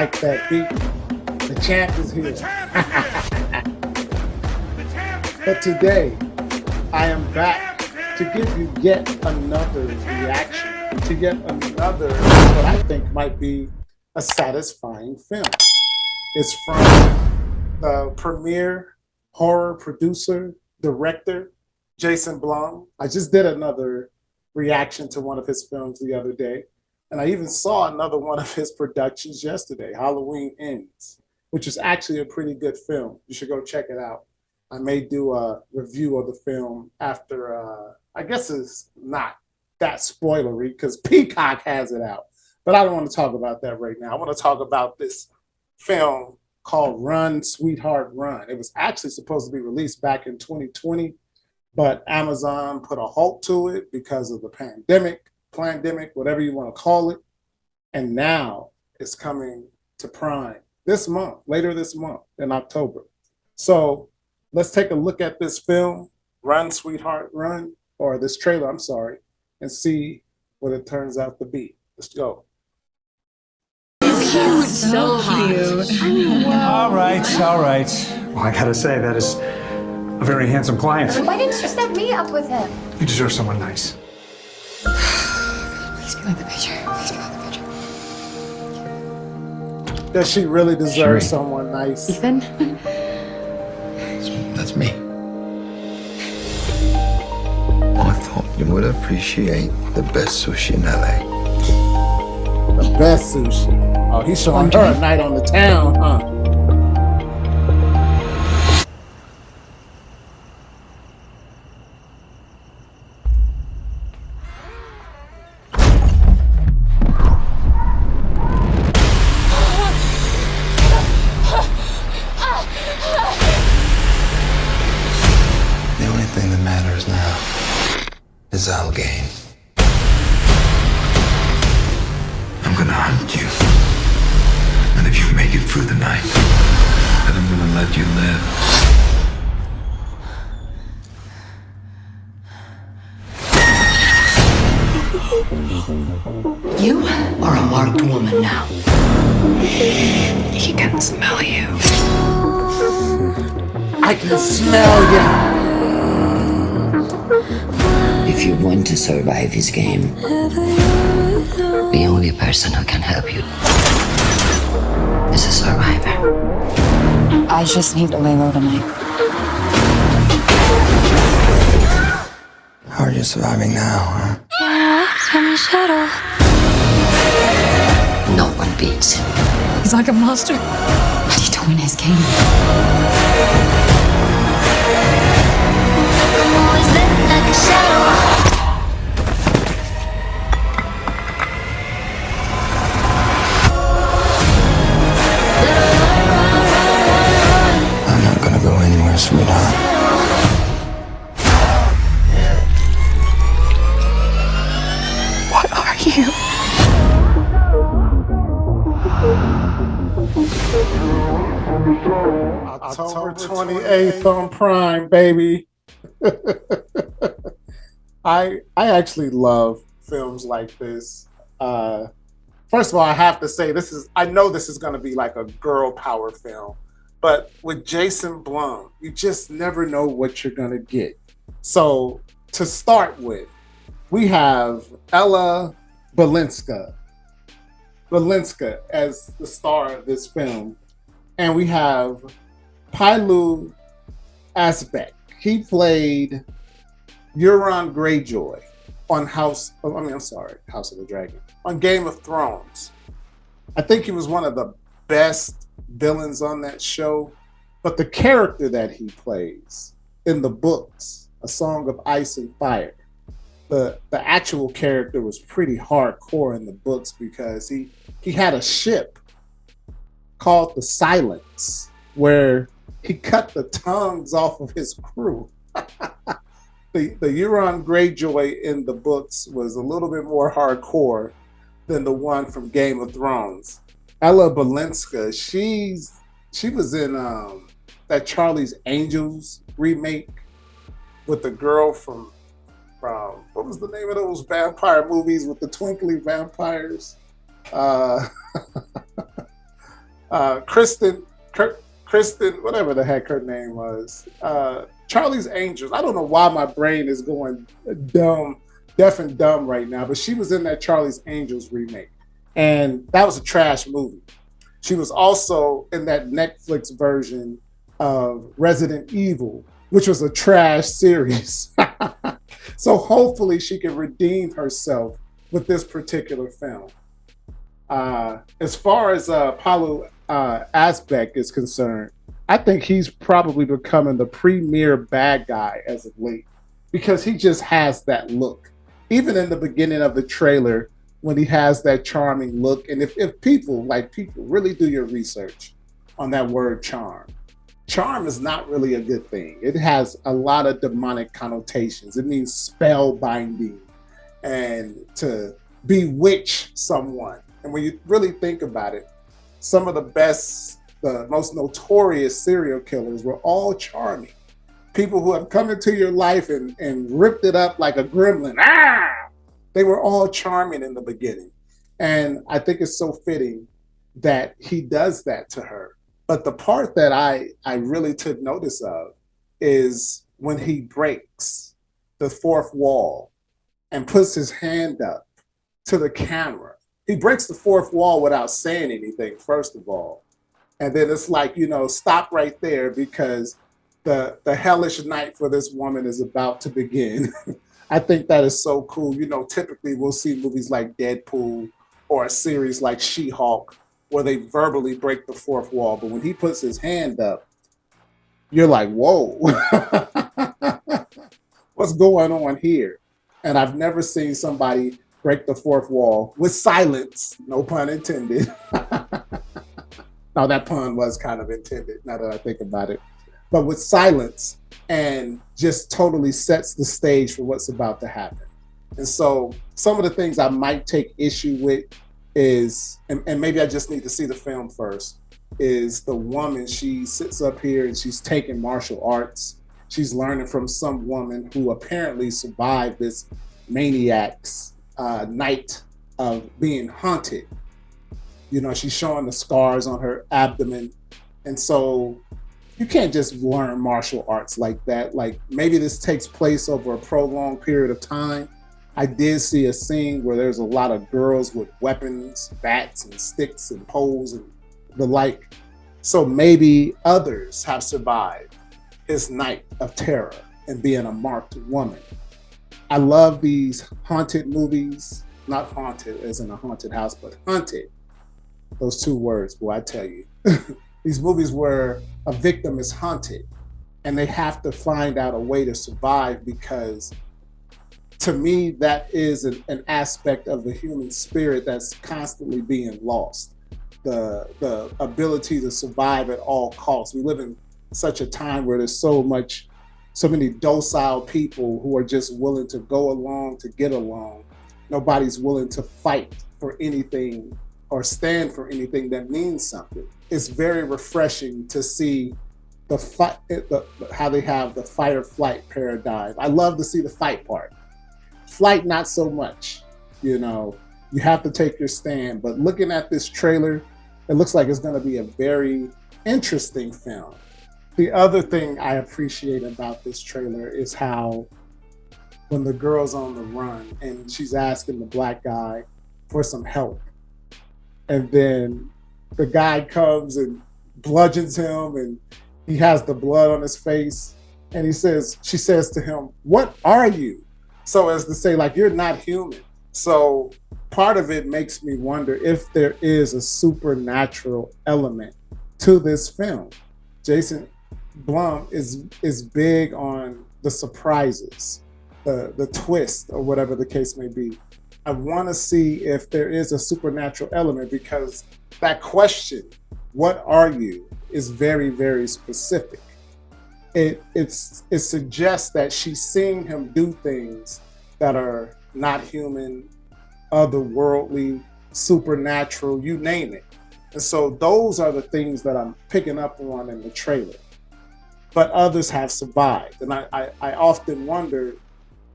like that beat. The champ is here. But today, I am back to give you yet another reaction to yet another, what I think might be a satisfying film. It's from the premier horror producer, director, Jason Blum. I just did another reaction to one of his films the other day. And I even saw another one of his productions yesterday, Halloween Ends, which is actually a pretty good film. You should go check it out. I may do a review of the film after, I guess it's not that spoilery because Peacock has it out. But I don't want to talk about that right now. I want to talk about this film called Run, Sweetheart, Run. It was actually supposed to be released back in 2020, but Amazon put a halt to it because of the pandemic, whatever you want to call it. And now it's coming to Prime this month, later this month in October. So let's take a look at this film, Run, Sweetheart, Run, or this trailer, I'm sorry, and see what it turns out to be. Let's go. So cute. All right. Well, I gotta say, that is a very handsome client. Why didn't you set me up with him? You deserve someone nice. Please be like the picture. Please be like the picture. Does she really deserve someone nice? Ethan? That's me. I thought you would appreciate the best sushi in LA. The best sushi. Oh, he's showing her a night on the town, huh? The only thing that matters now is our game. I'm gonna hunt you. And if you make it through the night, then I'm gonna let you live. You are a marked woman now. He can smell you. I can smell you. If you want to survive his game, the only person who can help you is a survivor. I just need to lay low tonight. How are you surviving now, huh? No one beats him. He's like a monster. I need to win his game. I'm not gonna go anywhere, sweetheart. What are you? October 28th on Prime, baby. I actually love films like this. First of all, I have to say I know this is going to be like a girl power film, but with Jason Blum, you just never know what you're going to get. So to start with, we have Ella Balinska as the star of this film. And we have Pilou Asbæk. He played Euron Greyjoy on House of the Dragon, on Game of Thrones. I think he was one of the best villains on that show, but the character that he plays in the books, A Song of Ice and Fire, the actual character was pretty hardcore in the books because he had a ship called the Silence, where he cut the tongues off of his crew. The Euron Greyjoy in the books was a little bit more hardcore than the one from Game of Thrones. Ella Balinska, she was in that Charlie's Angels remake with the girl from what was the name of those vampire movies with the twinkly vampires? Kristen, Kristen, whatever the heck her name was, Charlie's Angels. I don't know why my brain is going dumb, deaf and dumb right now, but she was in that Charlie's Angels remake, and that was a trash movie. She was also in that Netflix version of Resident Evil, which was a trash series. So hopefully she can redeem herself with this particular film. As far as Paulo Asbeck is concerned, I think he's probably becoming the premier bad guy as of late because he just has that look. Even in the beginning of the trailer, when he has that charming look, and if people like people really do your research on that word charm, charm is not really a good thing. It has a lot of demonic connotations. It means spell binding and to bewitch someone. And when you really think about it, some of the best, the most notorious serial killers were all charming. People who have come into your life and ripped it up like a gremlin. They were all charming in the beginning. And I think it's so fitting that he does that to her. But the part that I really took notice of is when he breaks the fourth wall and puts his hand up to the camera. He breaks the fourth wall without saying anything, first of all. And then it's like, stop right there because the hellish night for this woman is about to begin. I think that is so cool. Typically we'll see movies like Deadpool or a series like She-Hulk where they verbally break the fourth wall. But when he puts his hand up, you're like, whoa, what's going on here? And I've never seen somebody break the fourth wall with silence, no pun intended. Now that pun was kind of intended now that I think about it, but with silence and just totally sets the stage for what's about to happen. And so some of the things I might take issue with is, and maybe I just need to see the film first, is the woman, she sits up here and she's taking martial arts. She's learning from some woman who apparently survived this maniac's night of being haunted. She's showing the scars on her abdomen. And so you can't just learn martial arts like that. Like maybe this takes place over a prolonged period of time. I did see a scene where there's a lot of girls with weapons, bats and sticks and poles and the like. So maybe others have survived his night of terror and being a marked woman. I love these haunted movies, not haunted as in a haunted house, but hunted. Those two words, boy, I tell you. These movies where a victim is hunted and they have to find out a way to survive because to me, that is an aspect of the human spirit that's constantly being lost. The ability to survive at all costs. We live in such a time where there's so many docile people who are just willing to go along to get along. Nobody's willing to fight for anything or stand for anything that means something. It's very refreshing to see the fight, how they have the fight or flight paradigm. I love to see the fight part. Flight, not so much. You have to take your stand. But looking at this trailer, it looks like it's going to be a very interesting film. The other thing I appreciate about this trailer is how when the girl's on the run and she's asking the black guy for some help, and then the guy comes and bludgeons him and he has the blood on his face, and she says to him, "What are you?" So as to say, like, you're not human. So part of it makes me wonder if there is a supernatural element to this film. Jason Blum is big on the surprises, the twist, or whatever the case may be. I want to see if there is a supernatural element because that question, "What are you?" is very, very specific. It suggests that she's seeing him do things that are not human, otherworldly, supernatural, you name it. And so those are the things that I'm picking up on in the trailer. But others have survived. And I often wonder,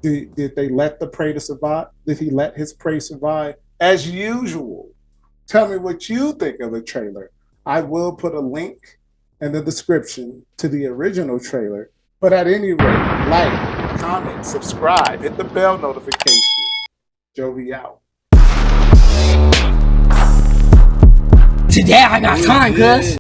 did they let the prey to survive? Did he let his prey survive? As usual, tell me what you think of the trailer. I will put a link in the description to the original trailer. But at any rate, like, comment, subscribe, hit the bell notification. Jovi out. Today I got time, cuz.